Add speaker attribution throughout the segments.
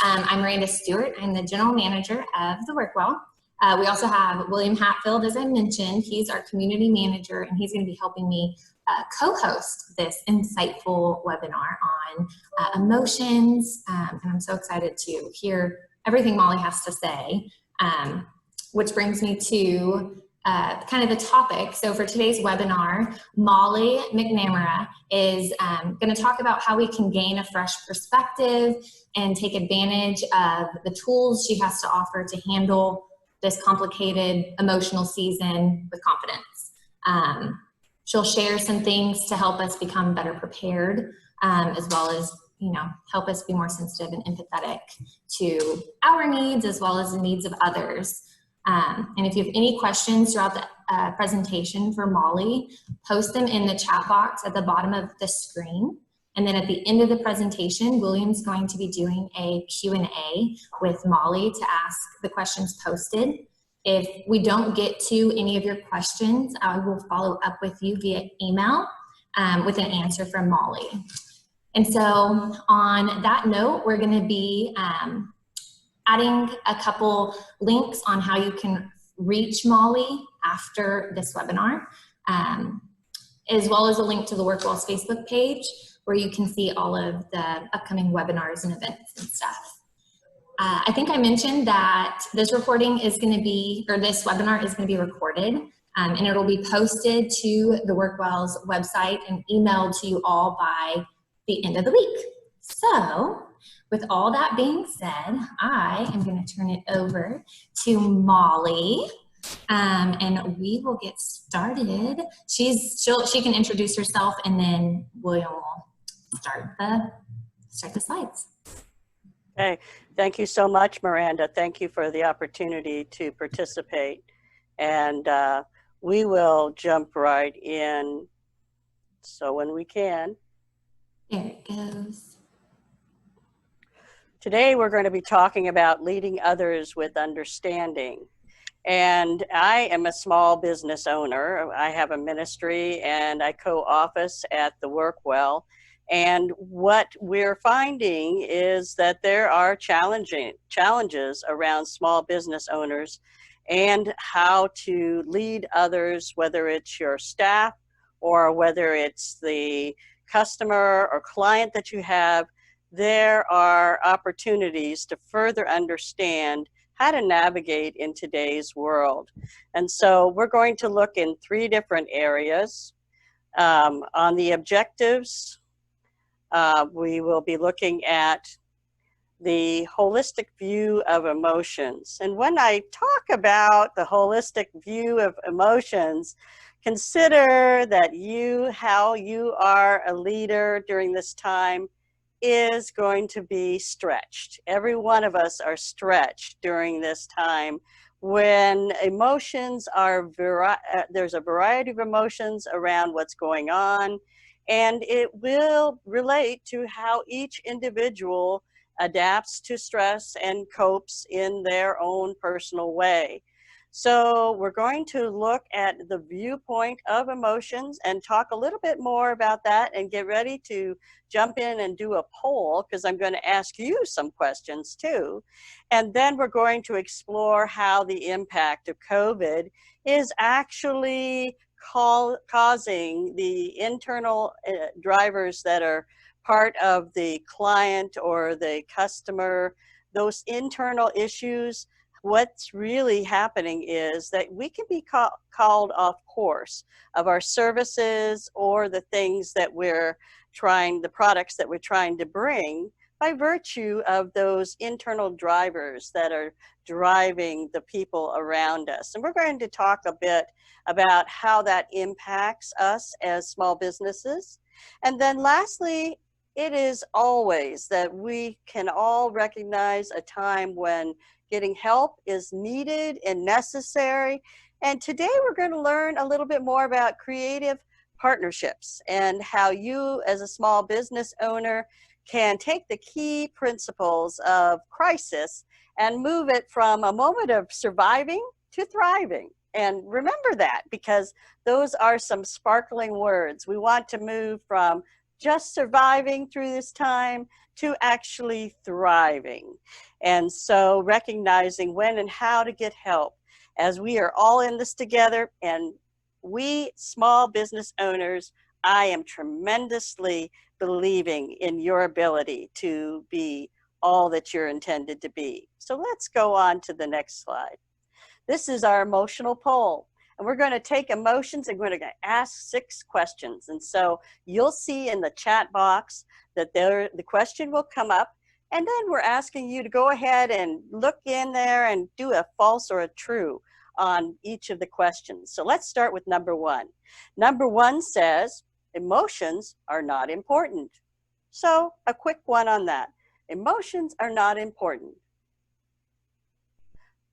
Speaker 1: I'm Miranda Stewart. I'm the general manager of the Workwell. We also have William Hatfield, as I mentioned. He's our community manager, and he's going to be helping me co-host this insightful webinar on emotions. And I'm so excited to hear everything Molly has to say, which brings me to kind of the topic. So for today's webinar, Molly McNamara is going to talk about how we can gain a fresh perspective and take advantage of the tools she has to offer to handle this complicated emotional season with confidence. She'll share some things to help us become better prepared, as well as, help us be more sensitive and empathetic to our needs as well as the needs of others. And if you have any questions throughout the presentation for Molly, post them in the chat box at the bottom of the screen. And then at the end of the presentation, William's going to be doing a Q&A with Molly to ask the questions posted. If we don't get to any of your questions, I will follow up with you via email with an answer from Molly. And so on that note, we're going to be adding a couple links on how you can reach Molly after this webinar, as well as a link to the Workwell's Facebook page where you can see all of the upcoming webinars and events and stuff. I think I mentioned that this recording is going to be, or this webinar is going to be recorded, and it'll be posted to the Workwell's website and emailed to you all by the end of the week. So, with all that being said, I am going to turn it over to Molly, and we will get started. She can introduce herself, and then William will start the slides.
Speaker 2: Okay, thank you so much, Miranda. Thank you for the opportunity to participate, and we will jump right in. So when we can.
Speaker 1: There it goes.
Speaker 2: Today we're going to be talking about leading others with understanding. And I am a small business owner. I have a ministry and I co-office at the Workwell. And what we're finding is that there are challenges around small business owners and how to lead others, whether it's your staff or whether it's the customer or client that you have. There are opportunities to further understand how to navigate in today's world. And so we're going to look in 3 different areas. On the objectives, we will be looking at the holistic view of emotions. And when I talk about the holistic view of emotions, consider that how you are a leader during this time is going to be stretched. Every one of us are stretched during this time when emotions are, there's a variety of emotions around what's going on, and it will relate to how each individual adapts to stress and copes in their own personal way. So we're going to look at the viewpoint of emotions and talk a little bit more about that, and get ready to jump in and do a poll because I'm going to ask you some questions too. And then we're going to explore how the impact of COVID is actually causing the internal drivers that are part of the client or the customer, those internal issues. What's really happening is that we can be called off course of our services or the things that we're trying, the products that we're trying to bring, by virtue of those internal drivers that are driving the people around us. And we're going to talk a bit about how that impacts us as small businesses. And then lastly, it is always that we can all recognize a time when getting help is needed and necessary. And today we're going to learn a little bit more about creative partnerships and how you as a small business owner can take the key principles of crisis and move it from a moment of surviving to thriving. And remember that, because those are some sparkling words. We want to move from just surviving through this time to actually thriving. And so recognizing when and how to get help, as we are all in this together. And we small business owners, I am tremendously believing in your ability to be all that you're intended to be. So let's go on to the next slide. This is our emotional poll. And we're going to take emotions and we're going to ask 6 questions. And so you'll see in the chat box that the question will come up. And then we're asking you to go ahead and look in there and do a false or a true on each of the questions. So let's start with number 1. Number 1 says, emotions are not important. So a quick one on that. Emotions are not important.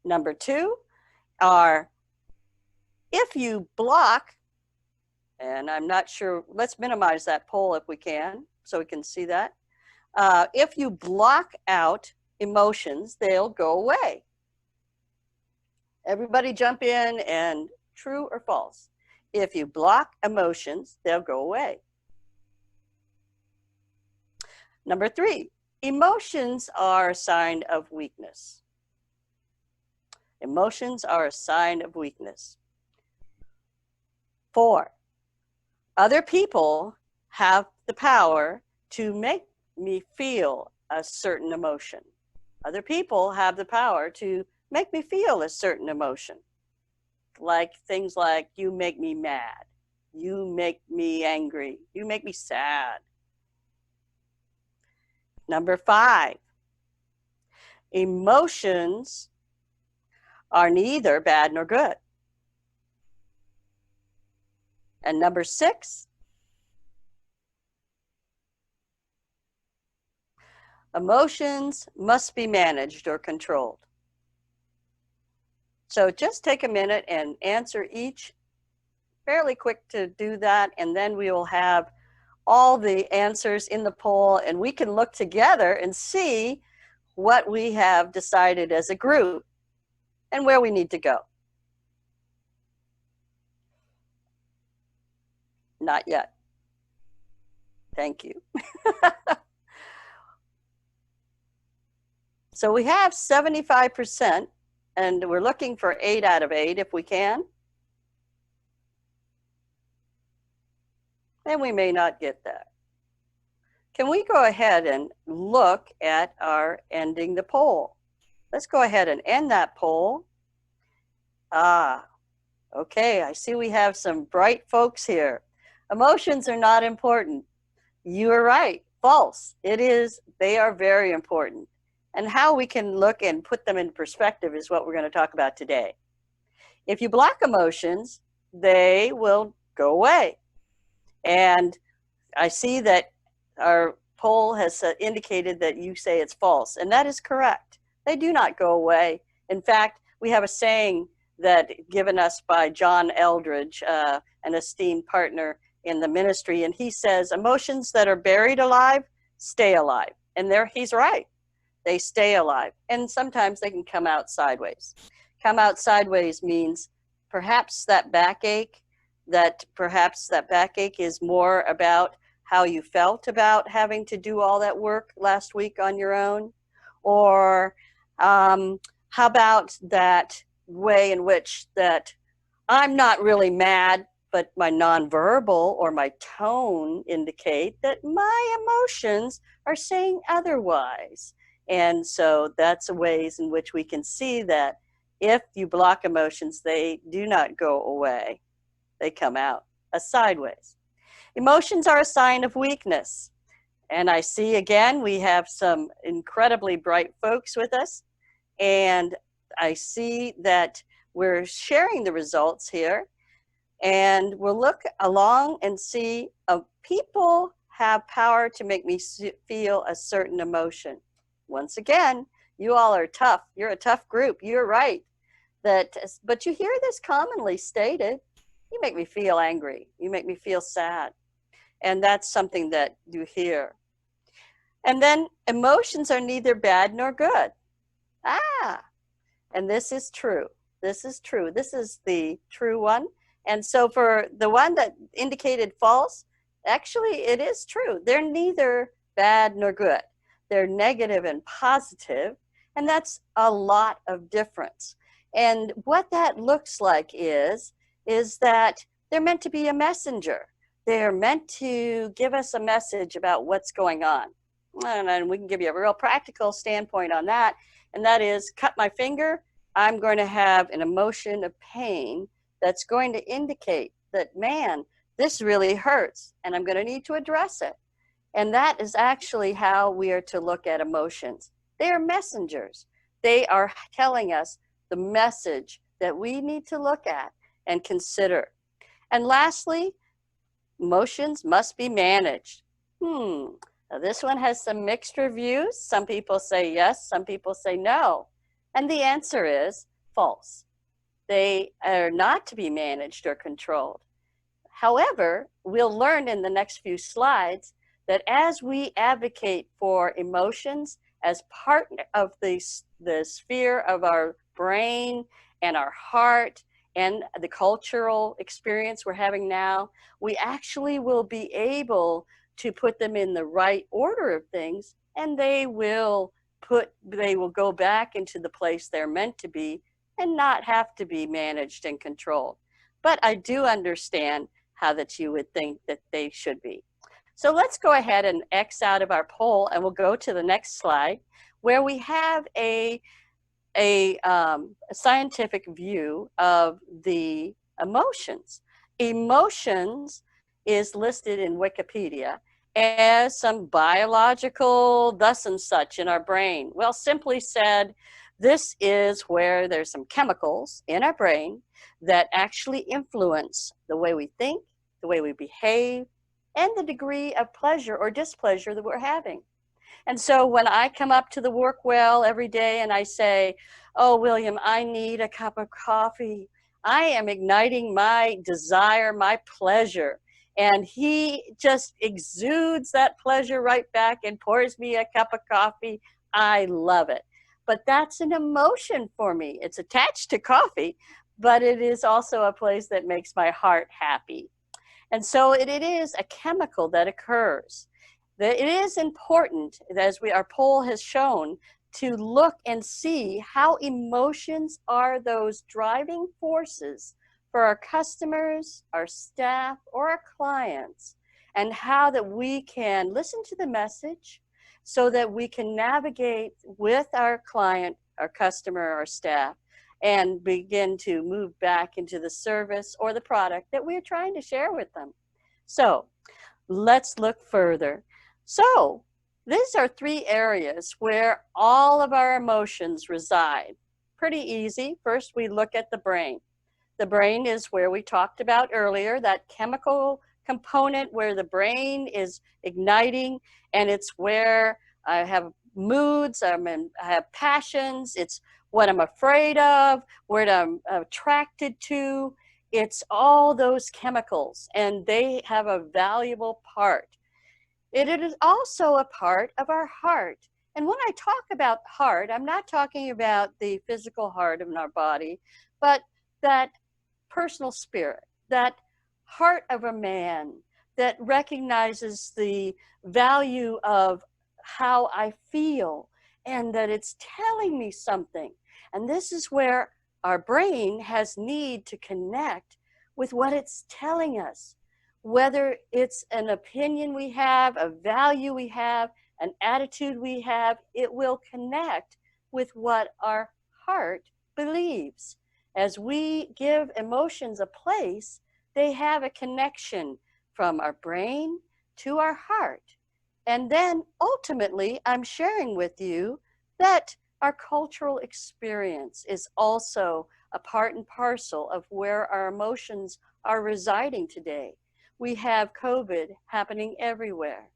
Speaker 2: Number 2 are, if you block, and I'm not sure, let's minimize that poll if we can, so we can see that. If you block out emotions, they'll go away. Everybody jump in and true or false. If you block emotions, they'll go away. Number 3, emotions are a sign of weakness. Emotions are a sign of weakness. 4, other people have the power to make me feel a certain emotion. Other people have the power to make me feel a certain emotion. Like things like, you make me mad, you make me angry, you make me sad. Number 5, emotions are neither bad nor good. And number 6, emotions must be managed or controlled. So just take a minute and answer each, fairly quick to do that, and then we will have all the answers in the poll, and we can look together and see what we have decided as a group and where we need to go. Not yet. Thank you. So we have 75%, and we're looking for 8 out of 8 if we can. And we may not get that. Can we go ahead and look at our ending the poll? Let's go ahead and end that poll. Okay, I see we have some bright folks here. Emotions are not important. You are right, false. It is, they are very important. And how we can look and put them in perspective is what we're going to talk about today. If you block emotions, they will go away. And I see that our poll has indicated that you say it's false, and that is correct. They do not go away. In fact, we have a saying that given us by John Eldridge, an esteemed partner in the ministry, and he says, emotions that are buried alive, stay alive. And he's right. They stay alive. And sometimes they can come out sideways. Come out sideways means perhaps that backache is more about how you felt about having to do all that work last week on your own, or how about that way in which that I'm not really mad, but my nonverbal or my tone indicate that my emotions are saying otherwise. And so that's ways in which we can see that if you block emotions, they do not go away. They come out sideways. Emotions are a sign of weakness. And I see again, we have some incredibly bright folks with us. And I see that we're sharing the results here. And we'll look along and see people have power to make me feel a certain emotion. Once again, you all are tough. You're a tough group. You're right. But you hear this commonly stated. You make me feel angry. You make me feel sad. And that's something that you hear. And then emotions are neither bad nor good. And this is true. This is true. This is the true one. And so for the one that indicated false, Actually, it is true. They're neither bad nor good. They're negative and positive, and that's a lot of difference. And what that looks like is that they're meant to be a messenger. They're meant to give us a message about what's going on. And we can give you a real practical standpoint on that, and that is, cut my finger, I'm going to have an emotion of pain that's going to indicate that, man, this really hurts, and I'm going to need to address it. And that is actually how we are to look at emotions. They are messengers. They are telling us the message that we need to look at and consider. And lastly, emotions must be managed. Now this one has some mixed reviews. Some people say yes, some people say no. And the answer is false. They are not to be managed or controlled. However, we'll learn in the next few slides that as we advocate for emotions as part of the sphere of our brain and our heart and the cultural experience we're having now, we actually will be able to put them in the right order of things, and they will go back into the place they're meant to be and not have to be managed and controlled. But I do understand how that you would think that they should be. So let's go ahead and X out of our poll, and we'll go to the next slide where we have a scientific view of the emotions. Emotions is listed in Wikipedia as some biological thus and such in our brain. Well, simply said, this is where there's some chemicals in our brain that actually influence the way we think, the way we behave, and the degree of pleasure or displeasure that we're having. And so when I come up to the work well every day and I say, oh, William, I need a cup of coffee, I am igniting my desire, my pleasure. And he just exudes that pleasure right back and pours me a cup of coffee. I love it. But that's an emotion for me. It's attached to coffee, but it is also a place that makes my heart happy. And so it is a chemical that occurs. It is important, as our poll has shown, to look and see how emotions are those driving forces for our customers, our staff, or our clients, and how that we can listen to the message so that we can navigate with our client, our customer, our staff, and begin to move back into the service or the product that we're trying to share with them. So let's look further. So these are 3 areas where all of our emotions reside. Pretty easy. First, we look at the brain. The brain is where we talked about earlier, that chemical component where the brain is igniting, and it's where I have moods, I have passions, it's what I'm afraid of, what I'm attracted to. It's all those chemicals, and they have a valuable part. It is also a part of our heart. And when I talk about heart, I'm not talking about the physical heart in our body, but that personal spirit, that heart of a man that recognizes the value of how I feel and that it's telling me something. And this is where our brain has need to connect with what it's telling us. Whether it's an opinion we have, a value we have, an attitude we have, it will connect with what our heart believes. As we give emotions a place, they have a connection from our brain to our heart. And then ultimately, I'm sharing with you that our cultural experience is also a part and parcel of where our emotions are residing today. We have COVID happening everywhere.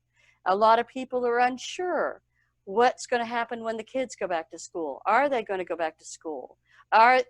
Speaker 2: A lot of people are unsure what's going to happen when the kids go back to school. Are they going to go back to school?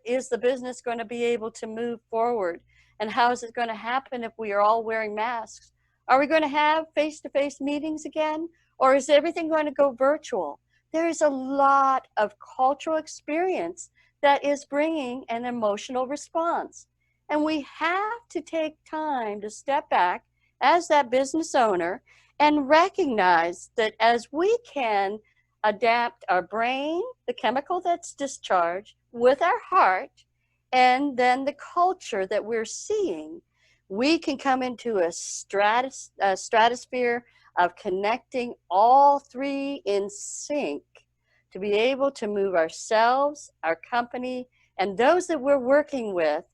Speaker 2: Is the business going to be able to move forward? And how is it going to happen if we are all wearing masks? Are we going to have face-to-face meetings again? Or is everything going to go virtual? There is a lot of cultural experience that is bringing an emotional response. And we have to take time to step back as that business owner and recognize that as we can adapt our brain, the chemical that's discharged, with our heart, and then the culture that we're seeing, we can come into a stratosphere of connecting all three in sync to be able to move ourselves, our company, and those that we're working with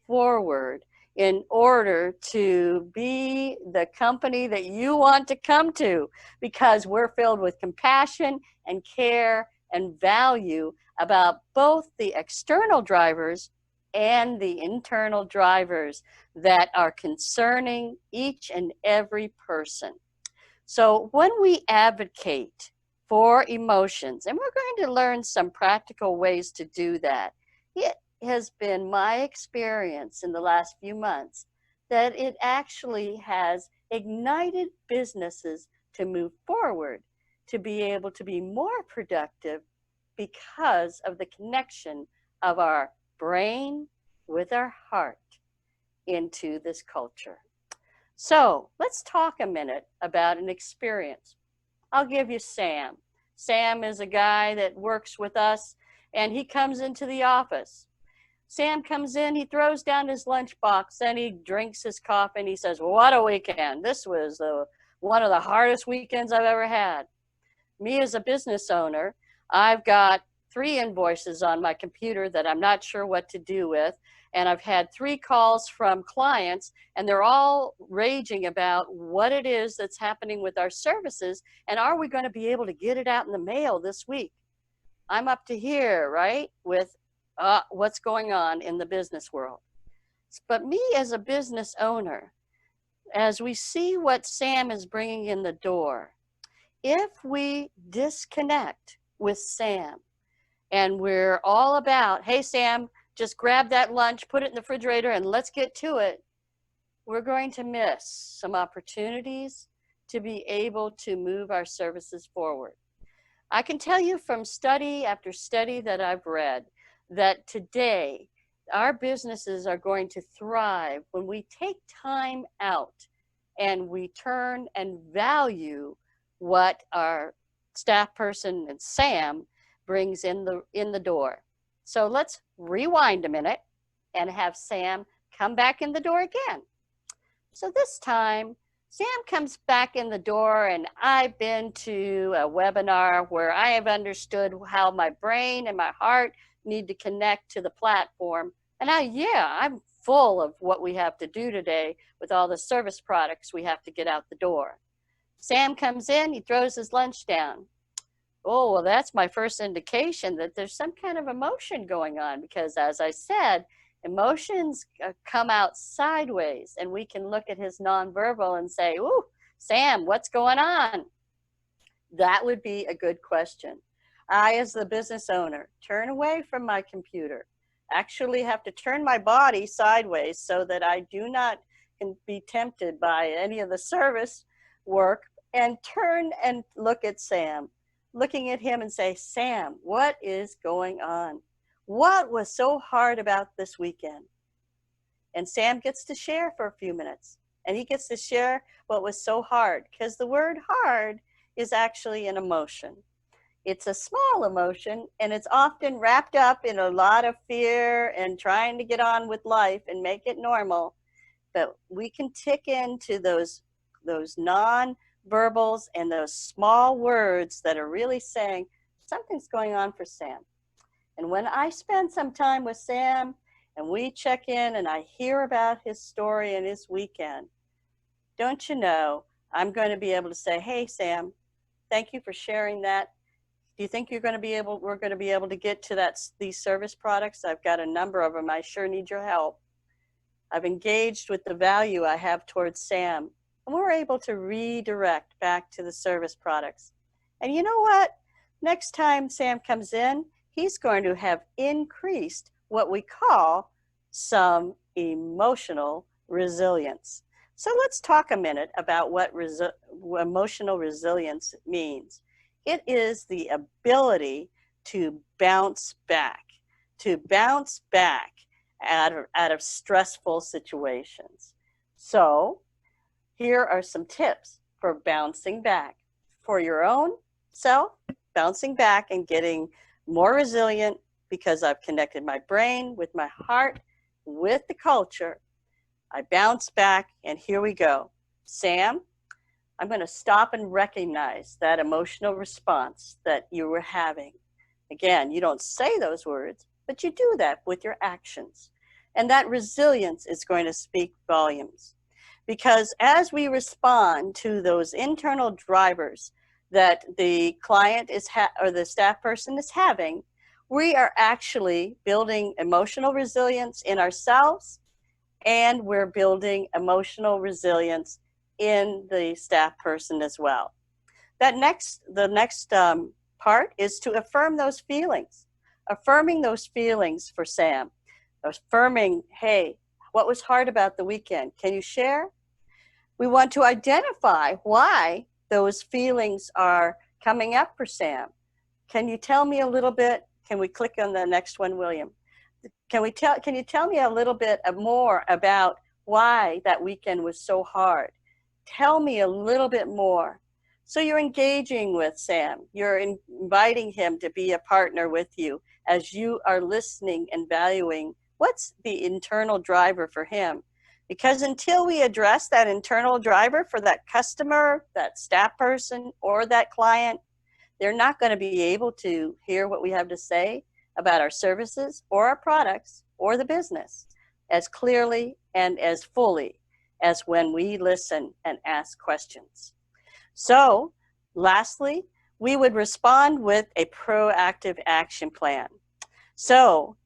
Speaker 2: forward in order to be the company that you want to come to, because we're filled with compassion and care and value about both the external drivers and the internal drivers that are concerning each and every person. So when we advocate for emotions, and we're going to learn some practical ways to do that, it has been my experience in the last few months that it actually has ignited businesses to move forward, to be able to be more productive because of the connection of our brain with our heart into this culture. So let's talk a minute about an experience. I'll give you Sam. Sam is a guy that works with us, and he comes into the office. Sam comes in, he throws down his lunchbox, and he drinks his coffee, and he says, "What a weekend. This was one of the hardest weekends I've ever had." Me as a business owner, I've got 3 invoices on my computer that I'm not sure what to do with. And I've had 3 calls from clients, and they're all raging about what it is that's happening with our services. And are we going to be able to get it out in the mail this week? I'm up to here, right, with what's going on in the business world. But me as a business owner, as we see what Sam is bringing in the door, if we disconnect with Sam and we're all about, "Hey, Sam, just grab that lunch, put it in the refrigerator, and let's get to it," we're going to miss some opportunities to be able to move our services forward. I can tell you from study after study that I've read that today our businesses are going to thrive when we take time out and we turn and value what our staff person and Sam brings in the door. So let's rewind a minute and have Sam come back in the door again. So this time, Sam comes back in the door, and I've been to a webinar where I have understood how my brain and my heart need to connect to the platform. And I'm full of what we have to do today with all the service products we have to get out the door. Sam comes in, he throws his lunch down. Oh, well, that's my first indication that there's some kind of emotion going on, because as I said, emotions come out sideways, and we can look at his nonverbal and say, "Ooh, Sam, what's going on?" That would be a good question. I, as the business owner, turn away from my computer, actually have to turn my body sideways so that I do not be tempted by any of the service work, and turn and look at Sam, looking at him and say, "Sam, what is going on? What was so hard about this weekend?" And Sam gets to share for a few minutes, and he gets to share what was so hard, because the word hard is actually an emotion. It's a small emotion, and it's often wrapped up in a lot of fear and trying to get on with life and make it normal. But we can tick into those non-verbals and those small words that are really saying something's going on for Sam. And when I spend some time with Sam and we check in and I hear about his story and his weekend, don't you know, I'm going to be able to say, "Hey, Sam, thank you for sharing that. Do you think we're going to be able to get to these service products? I've got a number of them. I sure need your help." I've engaged with the value I have towards Sam, and we're able to redirect back to the service products. And you know what? Next time Sam comes in, he's going to have increased what we call some emotional resilience. So let's talk a minute about what emotional resilience means. It is the ability to bounce back out of stressful situations. So here are some tips for bouncing back, for your own self, bouncing back and getting more resilient, because I've connected my brain with my heart, with the culture. I bounce back, and here we go. Sam, I'm going to stop and recognize that emotional response that you were having. Again, you don't say those words, but you do that with your actions. And that resilience is going to speak volumes. Because as we respond to those internal drivers that the client is or the staff person is having, we are actually building emotional resilience in ourselves, and we're building emotional resilience in the staff person as well. The next part is to affirm those feelings. Affirming those feelings for Sam. Affirming, hey, what was hard about the weekend? Can you share? We want to identify why those feelings are coming up for Sam. Can you tell me a little bit? Can we click on the next one, William? Can you tell me a little bit more about why that weekend was so hard? Tell me a little bit more. So you're engaging with Sam. You're inviting him to be a partner with you as you are listening and valuing what's the internal driver for him. Because until we address that internal driver for that customer, that staff person, or that client, they're not going to be able to hear what we have to say about our services or our products or the business as clearly and as fully as when we listen and ask questions. So, lastly, we would respond with a proactive action plan. So,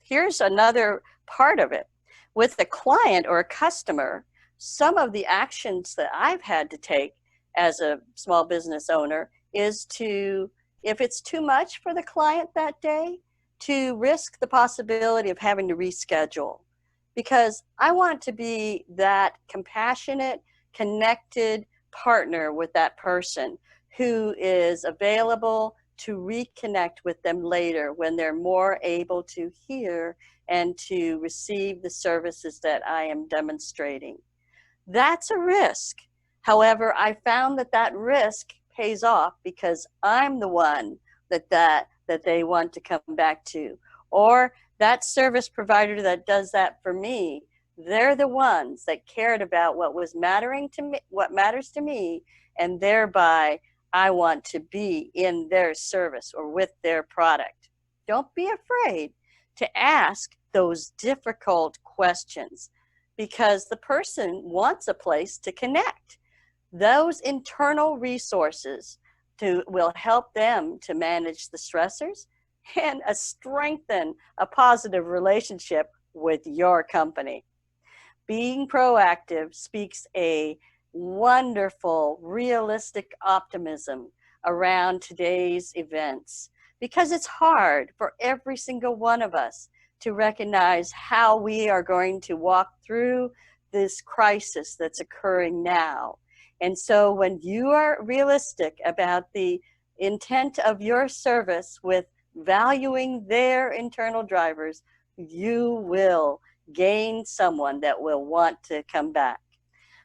Speaker 2: here's another part of it. With a client or a customer, some of the actions that I've had to take as a small business owner is to, if it's too much for the client that day, to risk the possibility of having to reschedule. Because I want to be that compassionate, connected partner with that person who is available to reconnect with them later when they're more able to hear and to receive the services that I am demonstrating. That's a risk. However, I found that risk pays off because I'm the one that they want to come back to. Or that service provider that does that for me, they're the ones that cared about what was mattering to me, what matters to me, and thereby I want to be in their service or with their product. Don't be afraid to ask those difficult questions because the person wants a place to connect. Those internal resources will help them to manage the stressors and strengthen a positive relationship with your company. Being proactive speaks a wonderful, realistic optimism around today's events because it's hard for every single one of us to recognize how we are going to walk through this crisis that's occurring now. And so when you are realistic about the intent of your service with valuing their internal drivers, you will gain someone that will want to come back.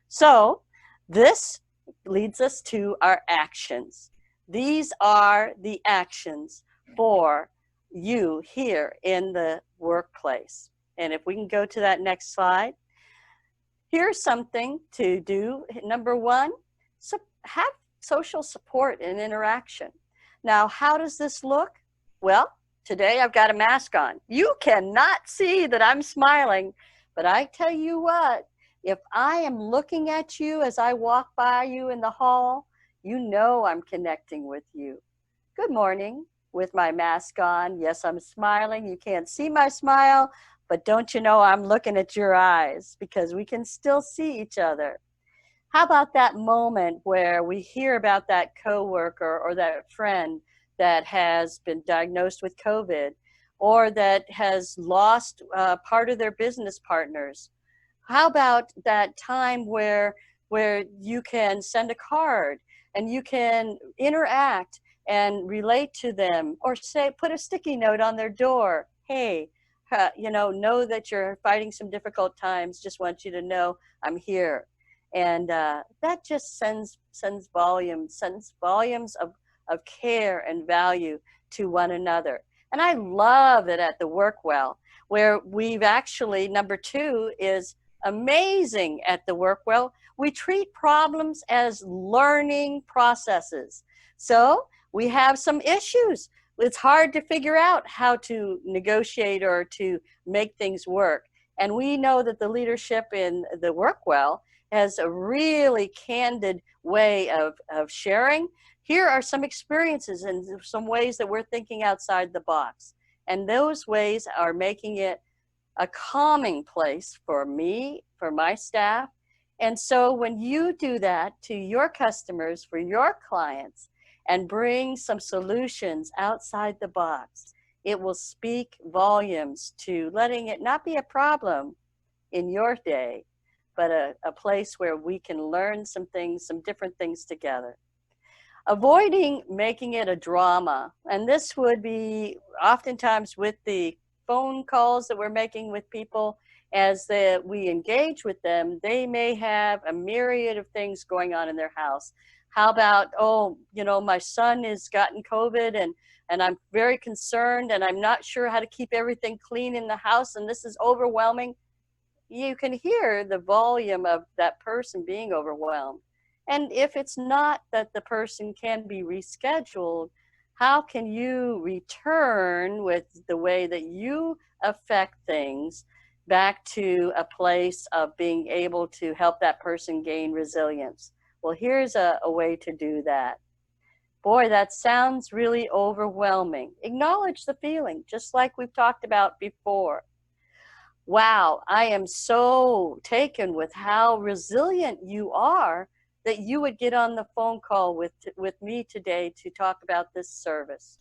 Speaker 2: So this leads us to our actions. These are the actions for you here in the workplace. And if we can go to that next slide. Here's something to do. Number one, have social support and interaction. Now, how does this look? Well, today I've got a mask on. You cannot see that I'm smiling, but I tell you what, if I am looking at you as I walk by you in the hall, you know I'm connecting with you. Good morning with my mask on. Yes, I'm smiling. You can't see my smile, but don't you know I'm looking at your eyes because we can still see each other. How about that moment where we hear about that coworker or that friend that has been diagnosed with COVID or that has lost part of their business partners? How about that time where you can send a card and you can interact and relate to them, or say, put a sticky note on their door. Hey, know that you're fighting some difficult times. Just want you to know I'm here. And that just sends volumes of care and value to one another. And I love it at the Workwell, where we've actually, number two is amazing at the Workwell. We treat problems as learning processes. So we have some issues. It's hard to figure out how to negotiate or to make things work. And we know that the leadership in the Workwell has a really candid way of sharing. Here are some experiences and some ways that we're thinking outside the box. And those ways are making it a calming place for me, for my staff. And so when you do that to your customers, for your clients, and bring some solutions outside the box, it will speak volumes to letting it not be a problem in your day, but a place where we can learn some things, some different things together. Avoiding making it a drama, and this would be oftentimes with the phone calls that we're making with people. As we engage with them, they may have a myriad of things going on in their house. How about, oh, my son has gotten COVID and I'm very concerned and I'm not sure how to keep everything clean in the house and this is overwhelming. You can hear the volume of that person being overwhelmed. And if it's not that the person can be rescheduled, how can you return with the way that you affect things back to a place of being able to help that person gain resilience? Well, here's a way to do that. Boy, that sounds really overwhelming. Acknowledge the feeling, just like we've talked about before. Wow, I am so taken with how resilient you are that you would get on the phone call with me today to talk about this service.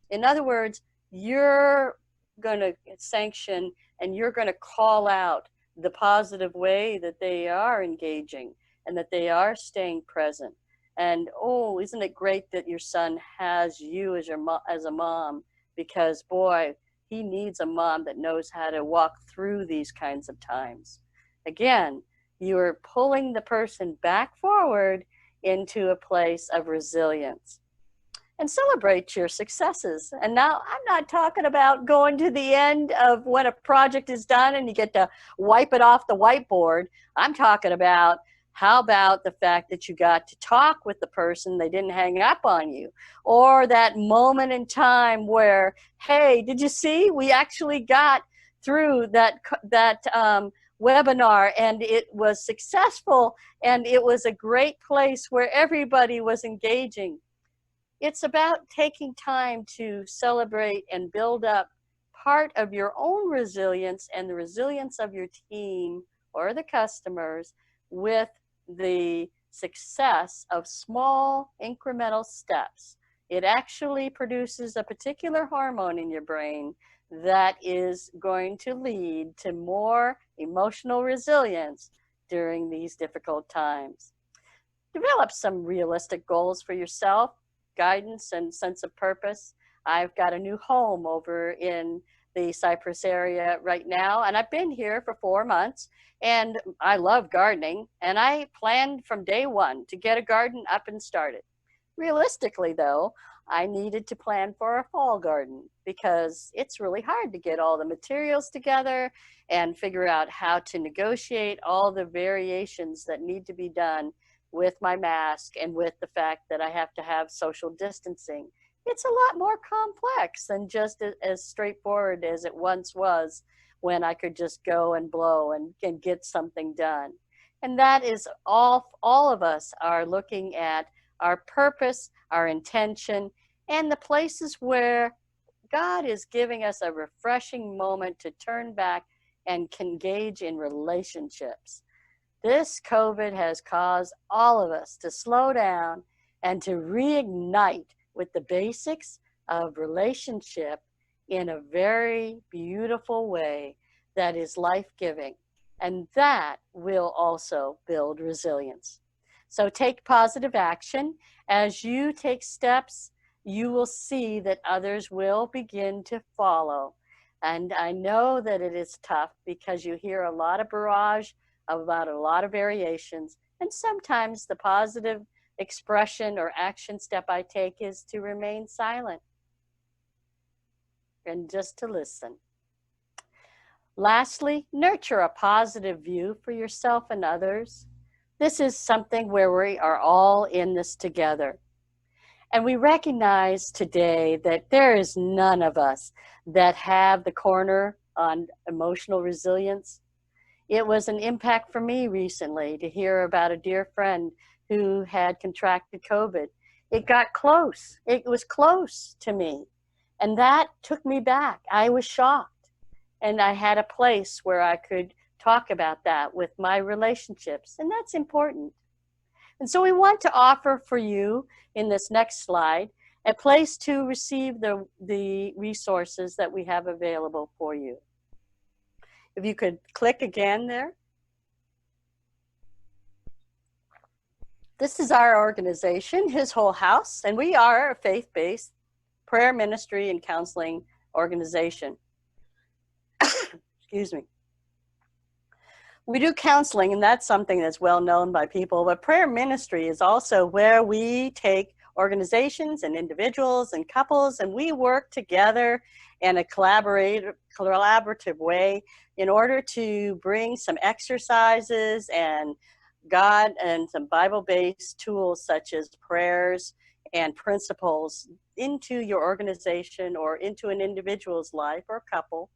Speaker 2: In other words, you're going to sanction and you're going to call out the positive way that they are engaging and that they are staying present. And oh, isn't it great that your son has you as as a mom, because boy, he needs a mom that knows how to walk through these kinds of times. Again, you're pulling the person back forward into a place of resilience. And celebrate your successes. And now I'm not talking about going to the end of when a project is done and you get to wipe it off the whiteboard. I'm talking about, how about the fact that you got to talk with the person, they didn't hang up on you? Or that moment in time where, hey, did you see, we actually got through that webinar and it was successful and it was a great place where everybody was engaging. It's about taking time to celebrate and build up part of your own resilience and the resilience of your team or the customers with the success of small incremental steps. It actually produces a particular hormone in your brain that is going to lead to more emotional resilience during these difficult times. Develop some realistic goals for yourself, guidance and sense of purpose. I've got a new home over in the Cypress area right now, and I've been here for 4 months, and I love gardening, and I planned from day one to get a garden up and started. Realistically, though, I needed to plan for a fall garden because it's really hard to get all the materials together and figure out how to negotiate all the variations that need to be done with my mask and with the fact that I have to have social distancing. It's a lot more complex than just as straightforward as it once was when I could just go and blow and get something done. And that is all of us are looking at our purpose, our intention, and the places where God is giving us a refreshing moment to turn back and engage in relationships. This COVID has caused all of us to slow down and to reignite with the basics of relationship in a very beautiful way that is life-giving. And that will also build resilience. So take positive action. As you take steps, you will see that others will begin to follow. And I know that it is tough because you hear a lot of barrage about a lot of variations. And sometimes the positive expression or action step I take is to remain silent and just to listen. Lastly, nurture a positive view for yourself and others. This is something where we are all in this together. And we recognize today that there is none of us that have the corner on emotional resilience. It was an impact for me recently to hear about a dear friend who had contracted COVID. It got close. It was close to me. And that took me back. I was shocked. And I had a place where I could talk about that with my relationships. And that's important. And so we want to offer for you in this next slide a place to receive the resources that we have available for you. If you could click again there. This is our organization, His Whole House, and we are a faith-based prayer ministry and counseling organization. Excuse me. We do counseling, and that's something that's well known by people, but prayer ministry is also where we take organizations and individuals and couples, and we work together in a collaborative way in order to bring some exercises and God and some Bible-based tools such as prayers and principles into your organization or into an individual's life or couple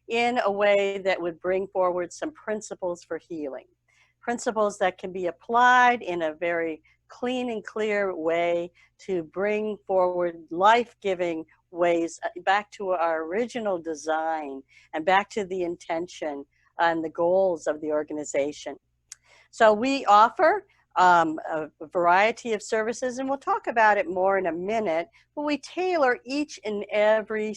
Speaker 2: in a way that would bring forward some principles for healing. Principles that can be applied in a very clean and clear way to bring forward life-giving ways back to our original design and back to the intention and the goals of the organization. So we offer a variety of services, and we'll talk about it more in a minute, but we tailor each and every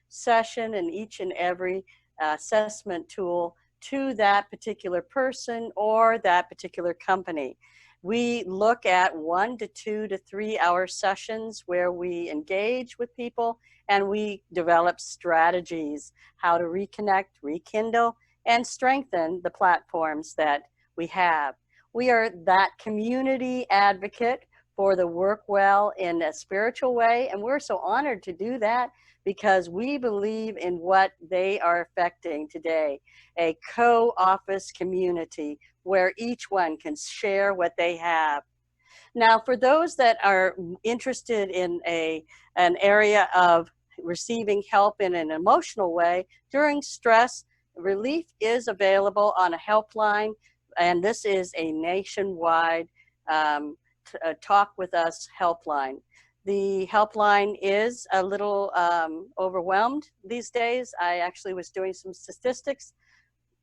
Speaker 2: session and each and every assessment tool to that particular person or that particular company. We look at 1 to 2 to 3 hour sessions where we engage with people and we develop strategies, how to reconnect, rekindle, and strengthen the platforms that we have. We are that community advocate for the work well in a spiritual way, and we're so honored to do that because we believe in what they are affecting today, a co-office community where each one can share what they have. Now, for those that are interested in an area of receiving help in an emotional way, during stress, relief is available on a helpline, and this is a nationwide Talk With Us helpline. The helpline is a little overwhelmed these days. I actually was doing some statistics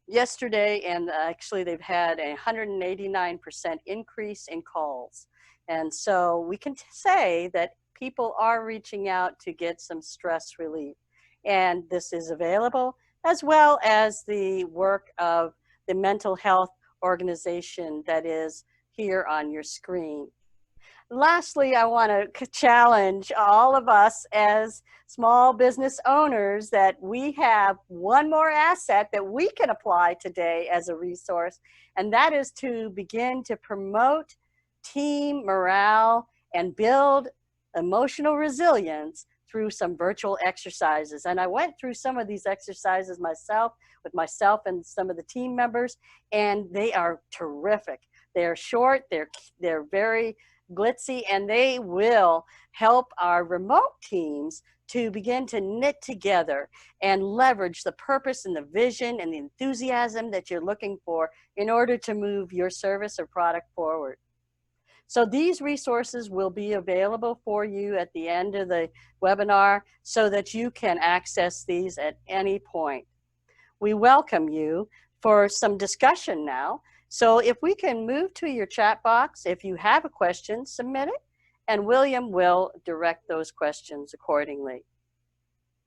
Speaker 2: yesterday, and actually they've had a 189% increase in calls. And so we can say that people are reaching out to get some stress relief. And this is available, as well as the work of the mental health organization that is here on your screen. Lastly, I want to challenge all of us as small business owners that we have one more asset that we can apply today as a resource, and that is to begin to promote team morale and build emotional resilience through some virtual exercises. And I went through some of these exercises myself, with myself and some of the team members, and they are terrific. They're short, they're very glitzy, and they will help our remote teams to begin to knit together and leverage the purpose and the vision and the enthusiasm that you're looking for in order to move your service or product forward. So these resources will be available for you at the end of the webinar so that you can access these at any point. We welcome you for some discussion now. So if we can move to your chat box, if you have a question, submit it, and William will direct those questions accordingly.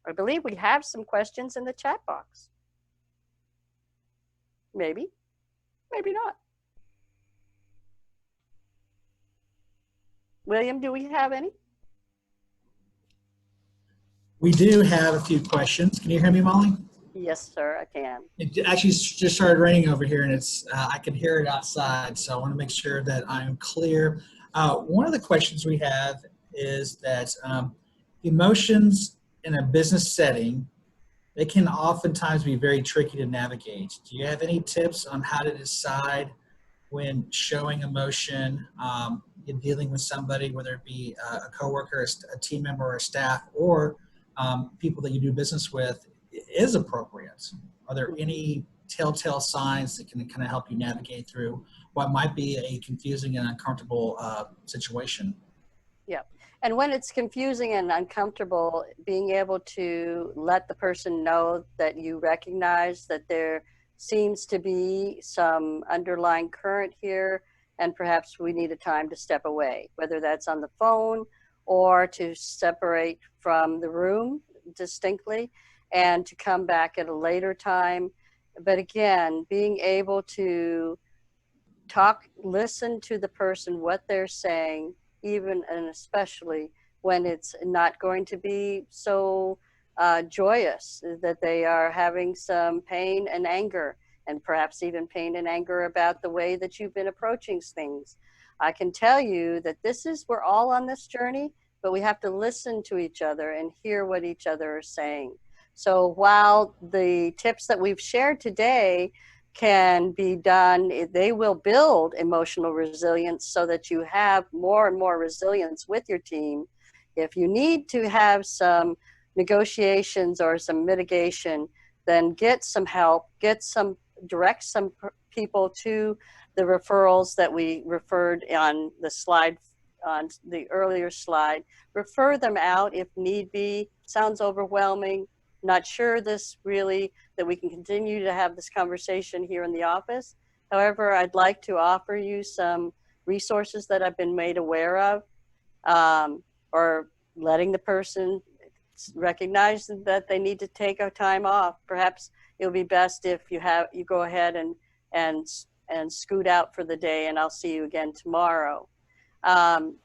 Speaker 2: I believe we have some questions in the chat box. Maybe, maybe not. William, do we have any?
Speaker 3: We do have a few questions. Can you hear me, Molly?
Speaker 2: Yes, sir, I can.
Speaker 3: It actually just started raining over here, and it's I can hear it outside. So I want to make sure that I'm clear. One of the questions we have is that emotions in a business setting, they can oftentimes be very tricky to navigate. Do you have any tips on how to decide when showing emotion in dealing with somebody, whether it be a coworker, a team member, or a staff, or people that you do business with, is appropriate? Are there any telltale signs that can kind of help you navigate through what might be a confusing and uncomfortable situation?
Speaker 2: Yeah. And when it's confusing and uncomfortable, being able to let the person know that you recognize that there seems to be some underlying current here, and perhaps we need a time to step away, whether that's on the phone or to separate from the room distinctly and to come back at a later time. But again, being able to listen to the person, what they're saying, even and especially when it's not going to be so joyous, that they are having some pain and anger, and perhaps even pain and anger about the way that you've been approaching things. I can tell you that we're all on this journey, but we have to listen to each other and hear what each other are saying. So while the tips that we've shared today can be done, they will build emotional resilience so that you have more and more resilience with your team. If you need to have some negotiations or some mitigation, then get some help, direct some people to the referrals that we referred on the slide, on the earlier slide. Refer them out if need be. Sounds overwhelming. Not sure this really that we can continue to have this conversation here in the office. However, I'd like to offer you some resources that I've been made aware of, or letting the person recognize that they need to take a time off. Perhaps it would be best if you go ahead and scoot out for the day, and I'll see you again tomorrow.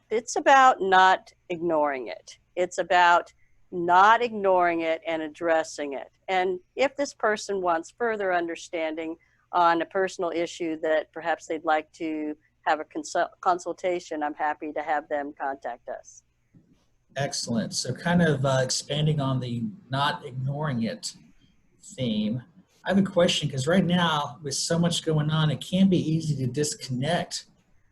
Speaker 2: It's about not ignoring it. It's about not ignoring it and addressing it. And if this person wants further understanding on a personal issue that perhaps they'd like to have a consultation, I'm happy to have them contact us.
Speaker 3: Excellent. So kind of expanding on the not ignoring it theme, I have a question because right now with so much going on, it can be easy to disconnect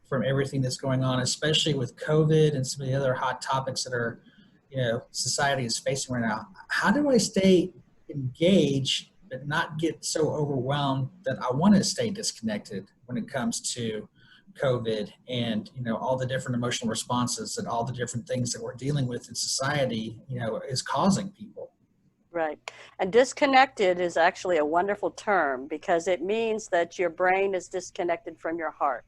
Speaker 3: from everything that's going on, especially with COVID and some of the other hot topics that are, society is facing right now. How do I stay engaged but not get so overwhelmed that I want to stay disconnected when it comes to COVID and all the different emotional responses and all the different things that we're dealing with in society, is causing people?
Speaker 2: Right. And disconnected is actually a wonderful term because it means that your brain is disconnected from your heart.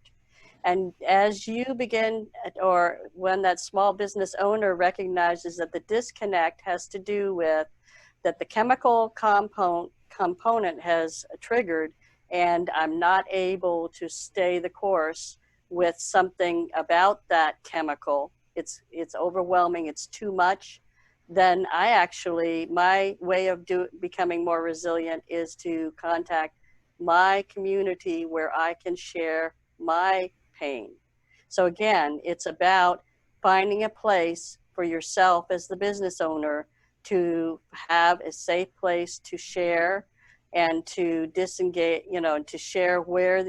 Speaker 2: And as you begin, or when that small business owner recognizes that the disconnect has to do with that the chemical component has triggered, and I'm not able to stay the course with something about that chemical, it's overwhelming, it's too much, then my way of becoming more resilient is to contact my community where I can share my pain. So again, it's about finding a place for yourself as the business owner to have a safe place to share and to disengage, to share where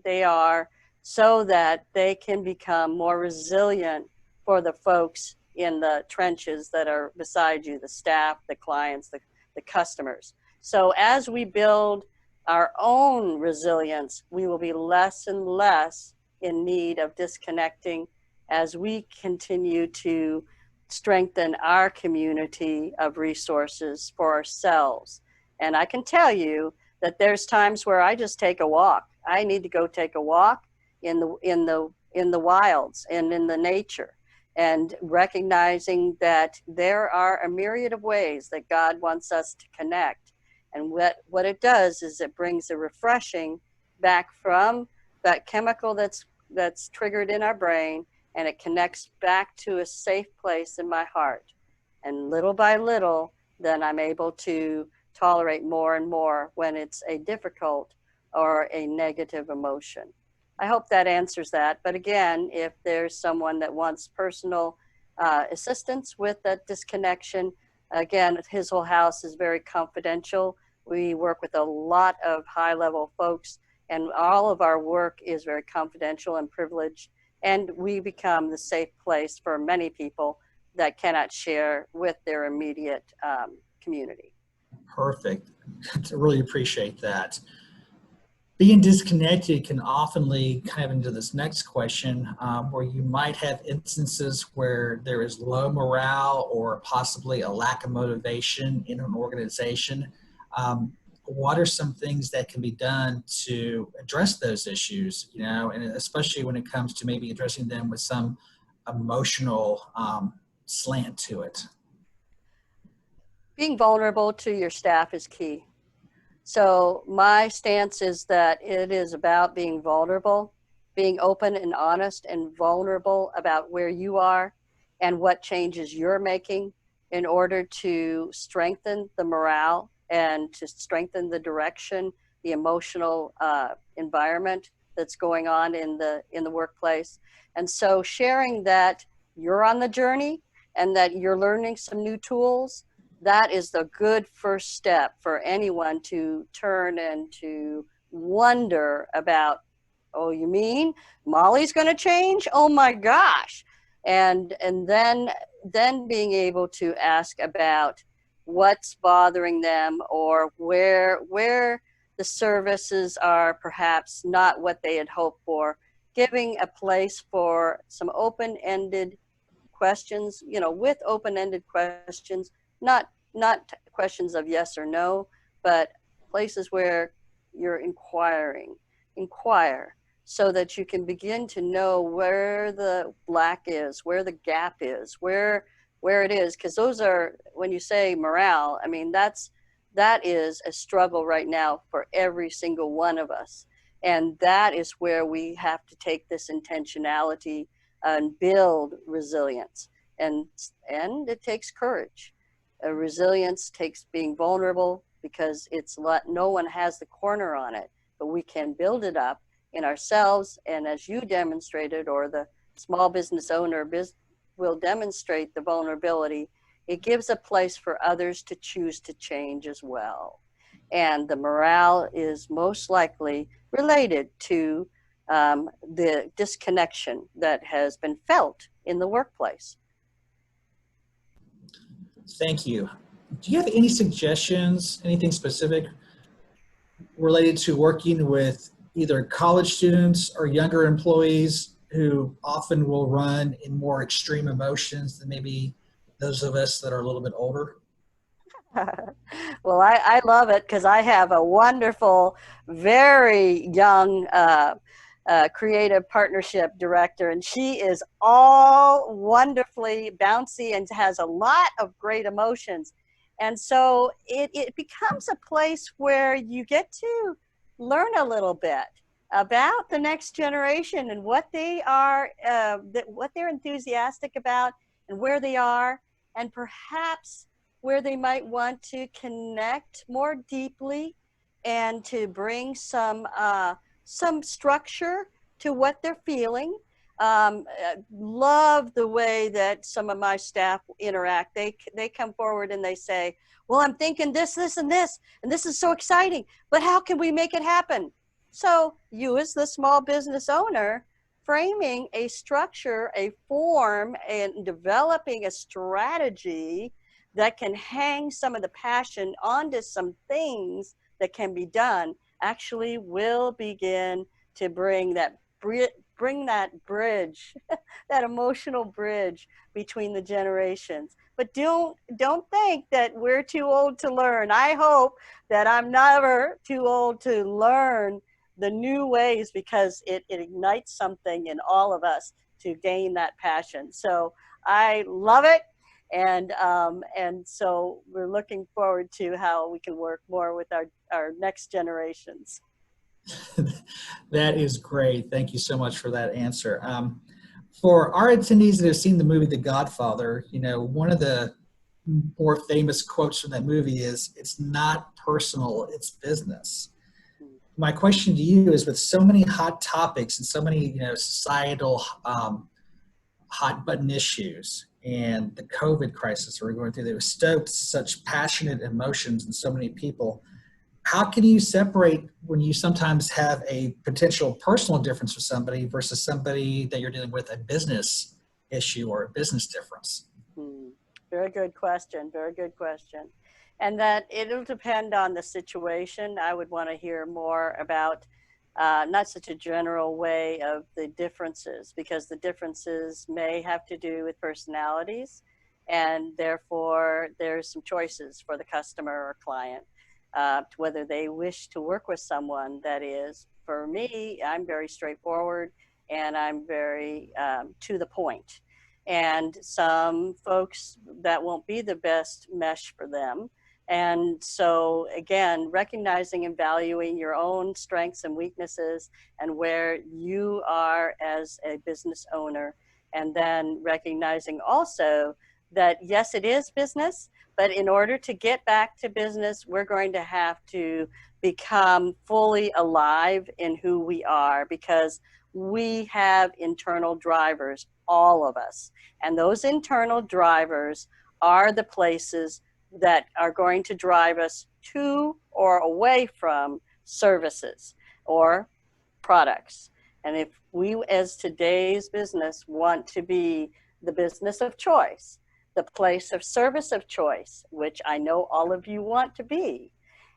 Speaker 2: they are so that they can become more resilient for the folks in the trenches that are beside you, the staff, the clients, the customers. So as we build our own resilience, we will be less and less in need of disconnecting as we continue to strengthen our community of resources for ourselves. And I can tell you that there's times where I just take a walk. I need to go take a walk in the wilds and in the nature, and recognizing that there are a myriad of ways that God wants us to connect. And what it does is it brings a refreshing back from that chemical that's triggered in our brain, and it connects back to a safe place in my heart. And little by little, then I'm able to tolerate more and more when it's a difficult or a negative emotion. I hope that answers that. But again, if there's someone that wants personal assistance with that disconnection, again, his whole house is very confidential. We work with a lot of high-level folks, and all of our work is very confidential and privileged, and we become the safe place for many people that cannot share with their immediate community.
Speaker 3: Perfect. I really appreciate that. Being disconnected can often lead kind of into this next question, where you might have instances where there is low morale or possibly a lack of motivation in an organization. What are some things that can be done to address those issues, you know, and especially when it comes to maybe addressing them with some emotional slant to it?
Speaker 2: Being vulnerable to your staff is key. So my stance is that it is about being vulnerable, being open and honest and vulnerable about where you are and what changes you're making in order to strengthen the morale and to strengthen the direction, the emotional environment that's going on in the workplace. And so sharing that you're on the journey and that you're learning some new tools, that is the good first step for anyone to turn and to wonder about, oh, you mean Molly's going to change? Oh my gosh. And then being able to ask about what's bothering them, or where the services are perhaps not what they had hoped for, giving a place for some open-ended questions, you know, with open-ended questions, not questions of yes or no, but places where you're inquire so that you can begin to know where the lack is, where the gap is, where it is, because those are, when you say morale, I mean, that is a struggle right now for every single one of us. And that is where we have to take this intentionality and build resilience. And it takes courage. Resilience takes being vulnerable, because no one has the corner on it, but we can build it up in ourselves. And as you demonstrated, or the small business owner will demonstrate the vulnerability, it gives a place for others to choose to change as well. And the morale is most likely related to the disconnection that has been felt in the workplace.
Speaker 3: Thank you. Do you have any suggestions, anything specific related to working with either college students or younger employees who often will run in more extreme emotions than maybe those of us that are a little bit older?
Speaker 2: Well, I love it, because I have a wonderful, very young creative partnership director, and she is all wonderfully bouncy and has a lot of great emotions. And so it becomes a place where you get to learn a little bit about the next generation and what they are, what they're enthusiastic about, and where they are, and perhaps where they might want to connect more deeply and to bring some structure to what they're feeling. Love the way that some of my staff interact. They come forward and they say, well, I'm thinking this, and this is so exciting, but how can we make it happen? So you, as the small business owner, framing a structure, a form, and developing a strategy that can hang some of the passion onto some things that can be done, actually will begin to bring that bridge, that emotional bridge between the generations. But don't think that we're too old to learn. I hope that I'm never too old to learn the new ways, because it ignites something in all of us to gain that passion. So I love it. And so we're looking forward to how we can work more with our next generations.
Speaker 3: That is great. Thank you so much for that answer. For our attendees that have seen the movie The Godfather, you know, one of the more famous quotes from that movie is, "It's not personal, it's business." My question to you is, with so many hot topics and so many, societal hot button issues and the COVID crisis we're going through that was stoked such passionate emotions in so many people, how can you separate when you sometimes have a potential personal difference with somebody versus somebody that you're dealing with a business issue or a business difference?
Speaker 2: Very good question. Very good question. And that it'll depend on the situation. I would want to hear more about not such a general way of the differences, because the differences may have to do with personalities, and therefore there's some choices for the customer or client, whether they wish to work with someone that is. For me, I'm very straightforward and I'm very to the point. And some folks, that won't be the best mesh for them. And so again, recognizing and valuing your own strengths and weaknesses and where you are as a business owner. And then recognizing also that yes, it is business, but in order to get back to business, we're going to have to become fully alive in who we are, because we have internal drivers, all of us. And those internal drivers are the places that are going to drive us to or away from services or products. And if we, as today's business, want to be the business of choice, the place of service of choice, which I know all of you want to be,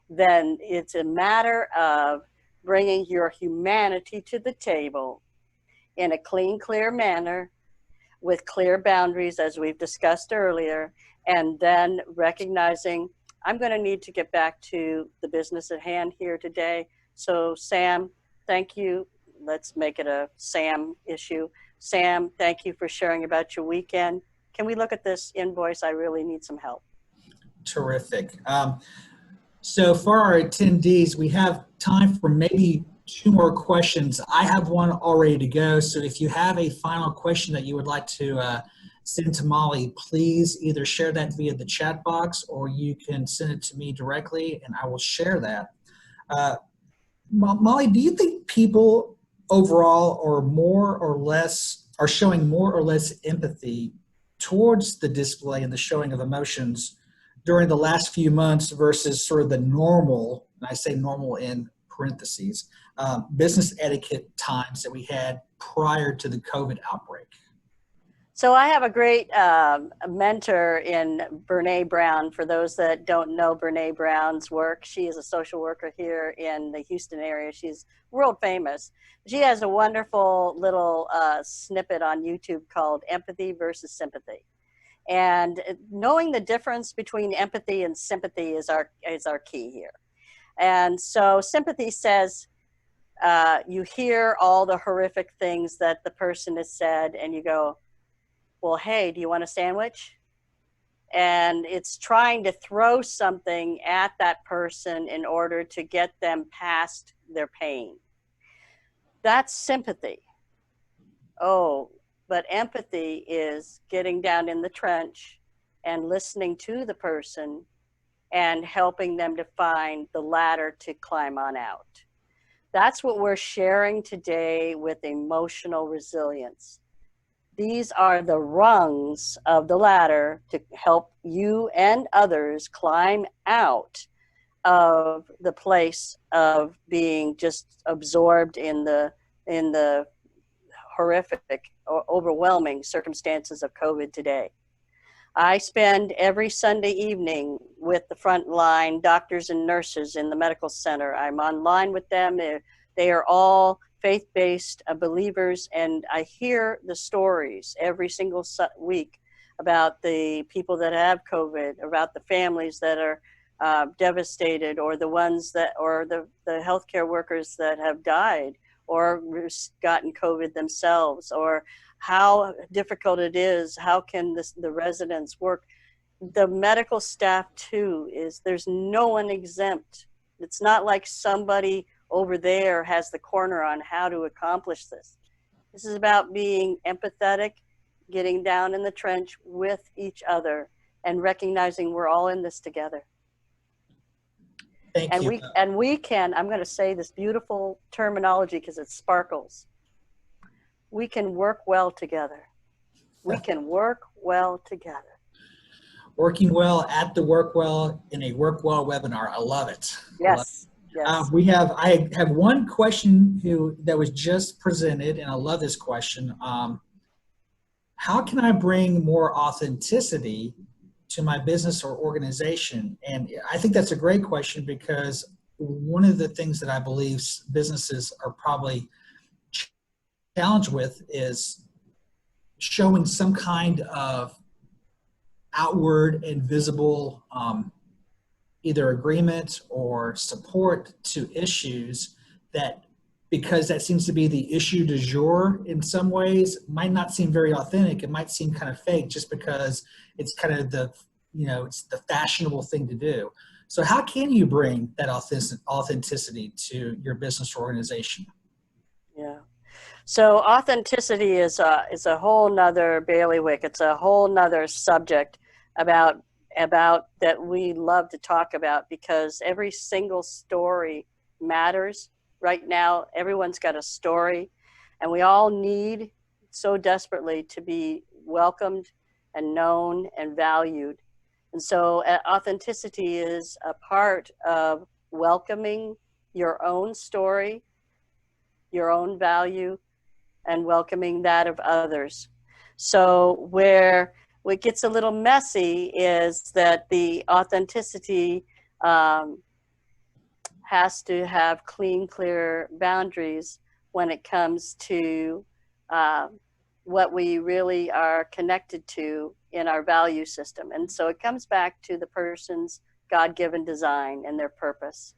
Speaker 2: then it's a matter of bringing your humanity to the table in a clean, clear manner, with clear boundaries, as we've discussed earlier, and then recognizing I'm going to need to get back to the business at hand here today. So Sam, thank you. Let's make it a Sam issue. Sam, thank you for sharing about your weekend. Can we look at this invoice? I really need some help.
Speaker 3: Terrific. So for our attendees, we have time for maybe 2 more questions. I have one already to go. So if you have a final question that you would like to send to Molly, please either share that via the chat box or you can send it to me directly and I will share that. Molly, do you think people overall are showing more or less empathy towards the display and the showing of emotions during the last few months versus sort of the normal, and I say normal in parentheses, business etiquette times that we had prior to the COVID outbreak?
Speaker 2: So I have a great mentor in Brene Brown. For those that don't know Brene Brown's work, she is a social worker here in the Houston area. She's world famous. She has a wonderful little snippet on YouTube called Empathy versus Sympathy. And knowing the difference between empathy and sympathy is our key here. And so sympathy says, you hear all the horrific things that the person has said and you go, well, hey, do you want a sandwich? And it's trying to throw something at that person in order to get them past their pain. That's sympathy. Oh, but empathy is getting down in the trench and listening to the person and helping them to find the ladder to climb on out. That's what we're sharing today with emotional resilience. These are the rungs of the ladder to help you and others climb out of the place of being just absorbed in the horrific or overwhelming circumstances of COVID today. I spend every Sunday evening with the frontline doctors and nurses in the medical center. I'm online with them. They are all faith-based believers, and I hear the stories every single week about the people that have COVID, about the families that are devastated, or the ones that, or the healthcare workers that have died or gotten COVID themselves, or how difficult it is. How can the residents work? The medical staff too, there's no one exempt. It's not like somebody over there has the corner on how to accomplish this. This is about being empathetic, getting down in the trench with each other, and recognizing we're all in this together.
Speaker 3: Thank
Speaker 2: And
Speaker 3: you.
Speaker 2: we can, I'm going to say this beautiful terminology because it sparkles. We can work well together. We can work well together.
Speaker 3: Working well at the Work Well in a Work Well webinar. I love it.
Speaker 2: Yes. Yes.
Speaker 3: I have one question that was just presented, and I love this question. How can I bring more authenticity to my business or organization? And I think that's a great question, because one of the things that I believe businesses are probably challenged with is showing some kind of outward and visible either agreement or support to issues that, because that seems to be the issue du jour in some ways, might not seem very authentic. It might seem kind of fake just because it's kind of it's the fashionable thing to do. So how can you bring that authenticity to your business or organization?
Speaker 2: Yeah. So authenticity is a whole nother bailiwick. It's a whole nother subject about that we love to talk about, because every single story matters. Right now, everyone's got a story, and we all need so desperately to be welcomed and known and valued. And so authenticity is a part of welcoming your own story, your own value, and welcoming that of others. So where it gets a little messy is that the authenticity has to have clean, clear boundaries when it comes to what we really are connected to in our value system. And so it comes back to the person's God-given design and their purpose,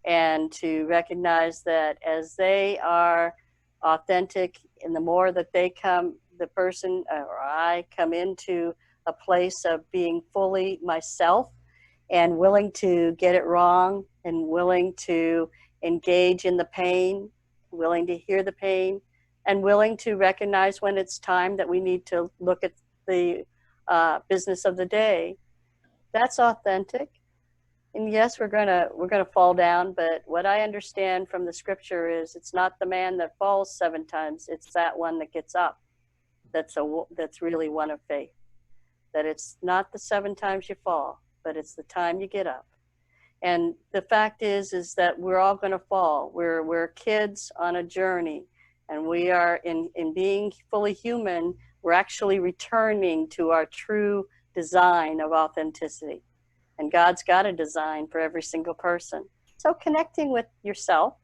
Speaker 2: and to recognize that as they are authentic, and the more that they come, the person or I come into a place of being fully myself and willing to get it wrong, and willing to engage in the pain, willing to hear the pain, and willing to recognize when it's time that we need to look at the business of the day. That's authentic. And yes, we're gonna fall down, but what I understand from the scripture is it's not the man that falls 7 times, it's that one that gets up. That's really one of faith. That it's not the 7 times you fall, but it's the time you get up. And the fact is that we're all going to fall. We're kids on a journey, and we are in being fully human. We're actually returning to our true design of authenticity. And God's got a design for every single person. So connecting with yourself,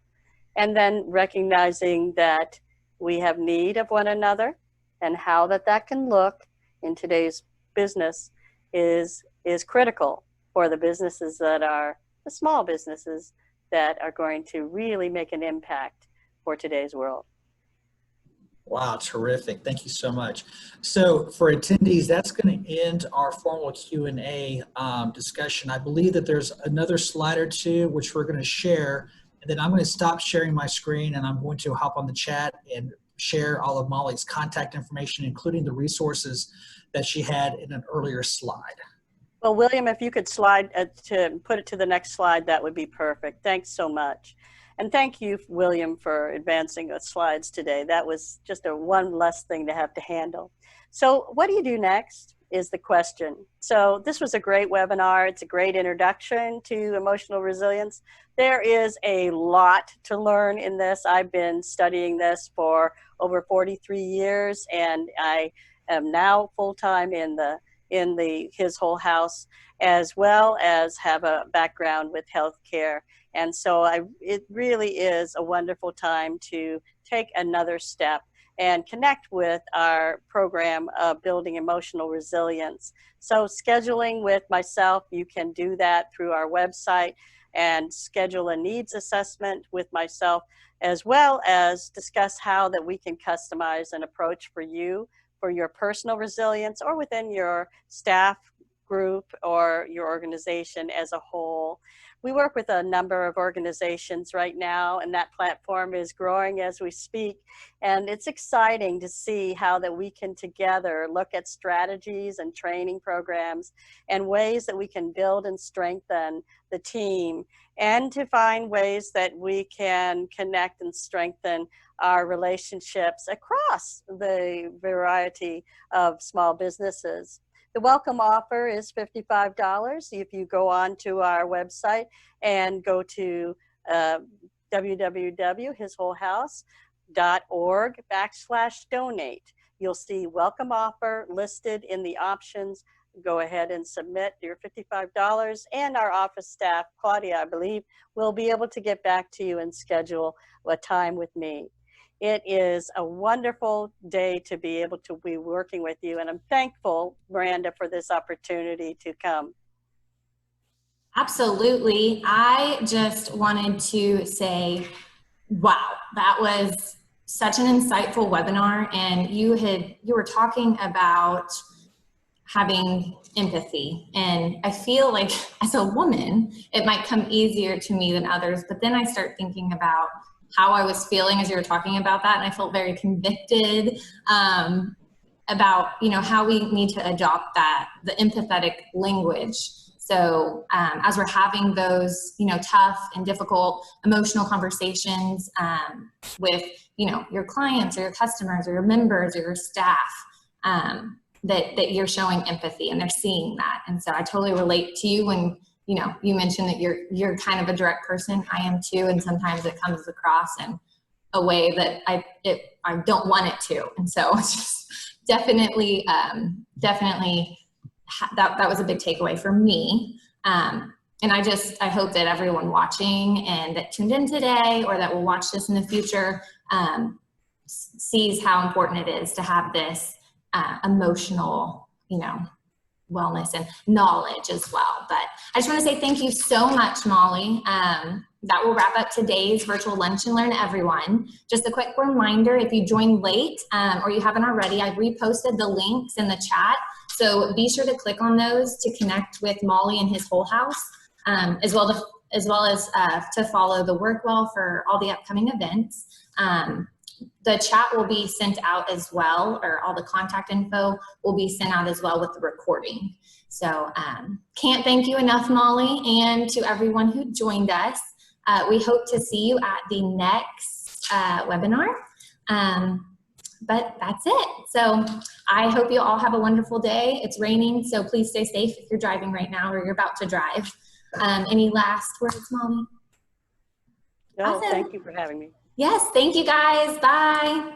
Speaker 2: and then recognizing that we have need of one another, and how that can look in today's business is critical for the businesses that are the small businesses that are going to really make an impact for today's world.
Speaker 3: Wow, terrific. Thank you so much. So for attendees, that's going to end our formal Q&A discussion. I believe that there's another slide or two which we're going to share, and then I'm going to stop sharing my screen, and I'm going to hop on the chat and share all of Molly's contact information, including the resources that she had in an earlier slide.
Speaker 2: Well, William, if you could slide to put it to the next slide, that would be perfect. Thanks so much. And thank you, William, for advancing the slides today. That was just one less thing to have to handle. So what do you do next is the question. So this was a great webinar. It's a great introduction to emotional resilience. There is a lot to learn in this. I've been studying this for over 43 years, and I am now full-time in his whole house, as well as have a background with healthcare. And so it really is a wonderful time to take another step and connect with our program of building emotional resilience. So scheduling with myself, you can do that through our website and schedule a needs assessment with myself, as well as discuss how that we can customize an approach for you for your personal resilience, or within your staff group or your organization as a whole. we work with a number of organizations right now, and that platform is growing as we speak. And it's exciting to see how that we can together look at strategies and training programs and ways that we can build and strengthen the team, and to find ways that we can connect and strengthen our relationships across the variety of small businesses. The welcome offer is $55 if you go on to our website and go to www.hiswholehouse.org/donate. You'll see welcome offer listed in the options. Go ahead and submit your $55, and our office staff, Claudia, I believe, will be able to get back to you and schedule a time with me. It is a wonderful day to be able to be working with you, and I'm thankful, Miranda, for this opportunity to come.
Speaker 1: Absolutely. I just wanted to say, wow, that was such an insightful webinar, and you were talking about having empathy, and I feel like as a woman it might come easier to me than others, but then I start thinking about how I was feeling as you were talking about that, and I felt very convicted about, you know, how we need to adopt the empathetic language. So as we're having those, you know, tough and difficult emotional conversations with, you know, your clients or your customers or your members or your staff, that you're showing empathy and they're seeing that. And so I totally relate to you when, you know, you mentioned that you're kind of a direct person. I am too, and sometimes it comes across in a way that I don't want it to. And so it's just definitely that was a big takeaway for me. And I hope that everyone watching and that tuned in today or that will watch this in the future sees how important it is to have this emotional, you know, wellness and knowledge as well. But I just want to say thank you so much, Molly. That will wrap up today's virtual Lunch and Learn, everyone. Just a quick reminder, if you joined late or you haven't already, I reposted the links in the chat. So be sure to click on those to connect with Molly and his whole house, as well as to follow the Workwell for all the upcoming events. The chat will be sent out as well, or all the contact info will be sent out as well with the recording. So can't thank you enough, Molly, and to everyone who joined us. We hope to see you at the next webinar. But that's it. So I hope you all have a wonderful day. It's raining, so please stay safe if you're driving right now or you're about to drive. Any last words, Molly?
Speaker 2: No, awesome. Thank you for having me.
Speaker 1: Yes, thank you guys. Bye.